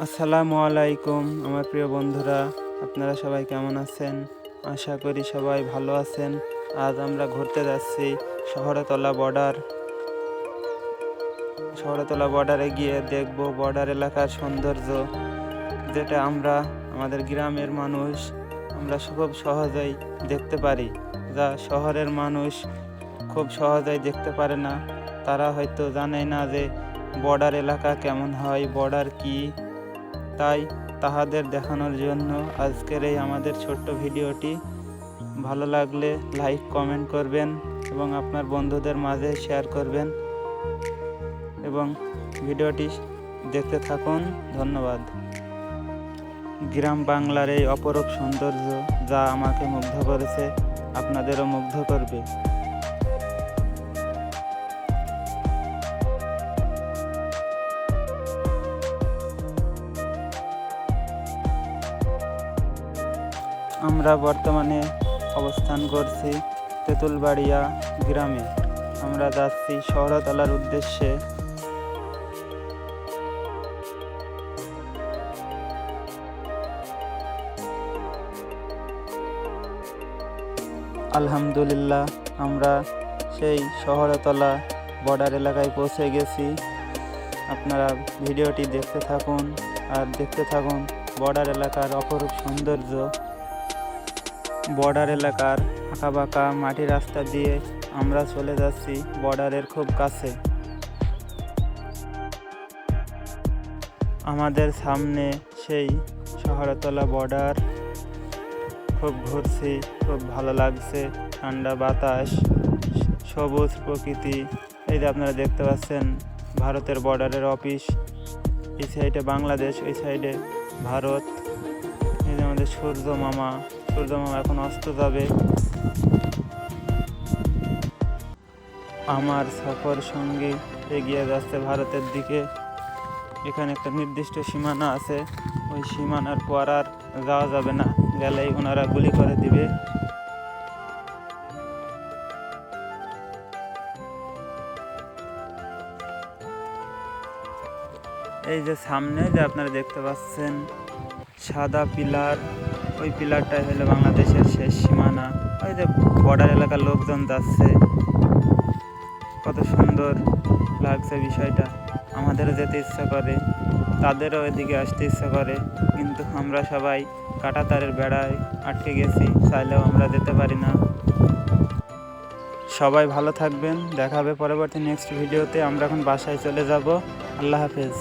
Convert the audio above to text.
আসসালামু আলাইকুম আমার প্রিয় বন্ধুরা, আপনারা সবাই কেমন আছেন? আশা করি সবাই ভালো আছেন। আজ আমরা ঘুরতে যাচ্ছি শহরতলা বর্ডারে গিয়ে দেখব বর্ডার এলাকার সৌন্দর্য, যেটা আমাদের গ্রামের মানুষ আমরা খুব সহজেই দেখতে পারি, যা শহরের মানুষ খুব সহজেই দেখতে পারে না। তারা হয়তো জানে না যে বর্ডার এলাকা কেমন হয়, বর্ডার কি। তাই তাহাদের দেখানোর জন্য আজকের এই আমাদের ছোট্ট ভিডিওটি। ভালো লাগলে লাইক কমেন্ট করবেন এবং আপনার বন্ধুদের মাঝে শেয়ার করবেন এবং ভিডিওটি দেখতে থাকুন। ধন্যবাদ। গ্রাম বাংলার এই অপরূপ সৌন্দর্য যা আমাকে মুগ্ধ করেছে, আপনাদেরও মুগ্ধ করবে। আমরা বর্তমানে অবস্থান করছি তেঁতুলবাড়িয়া গ্রামে। আমরা যাচ্ছি শহরতলার উদ্দেশ্যে। আলহামদুলিল্লাহ, আমরা সেই শহরতলা বর্ডার এলাকায় পৌঁছে গেছি। আপনারা ভিডিওটি দেখতে থাকুন আর দেখতে থাকুন বর্ডার এলাকার অপরূপ সৌন্দর্য। বর্ডার এলাকার আঁকাবাঁকা মাটি রাস্তা দিয়ে আমরা চলে যাচ্ছি বর্ডারের খুব কাছে। আমাদের সামনে সেই শহরতলা বর্ডার। খুব ঘুরছি, খুব ভালো লাগছে। ঠান্ডা বাতাস, সবুজ প্রকৃতি। এই যে আপনারা দেখতে পাচ্ছেন ভারতের বর্ডারের অফিস। এই সাইডে বাংলাদেশ, ওই সাইডে ভারত। এই যে আমাদের সূর্য মামা এখন অস্ত যাবে। আমার সফর সঙ্গী এগিয়ে যাচ্ছে ভারতের দিকে। এখানে একটা নির্দিষ্ট সীমানা আছে, ওই সীমানার পর আর যাওয়া যাবে না, গেলেই ওনারা গুলি করে দিবে। এই যে সামনে যে আপনারা দেখতে পাচ্ছেন সাদা পিলার, ওই পিলারটাই হলো বাংলাদেশের শেষ সীমানা। ওই যে বর্ডার এলাকার লোকজন যাচ্ছে, কত সুন্দর লাগছে বিষয়টা। আমাদেরও যেতে ইচ্ছা করে, তাদেরও এদিকে আসতে ইচ্ছা করে, কিন্তু আমরা সবাই কাঁটাতারের বেড়ায় আটকে গেছি, চাইলেও আমরা যেতে পারি না। সবাই ভালো থাকবেন, দেখা হবে পরবর্তী নেক্সট ভিডিওতে। আমরা এখন বাসায় চলে যাব। আল্লাহ হাফেজ।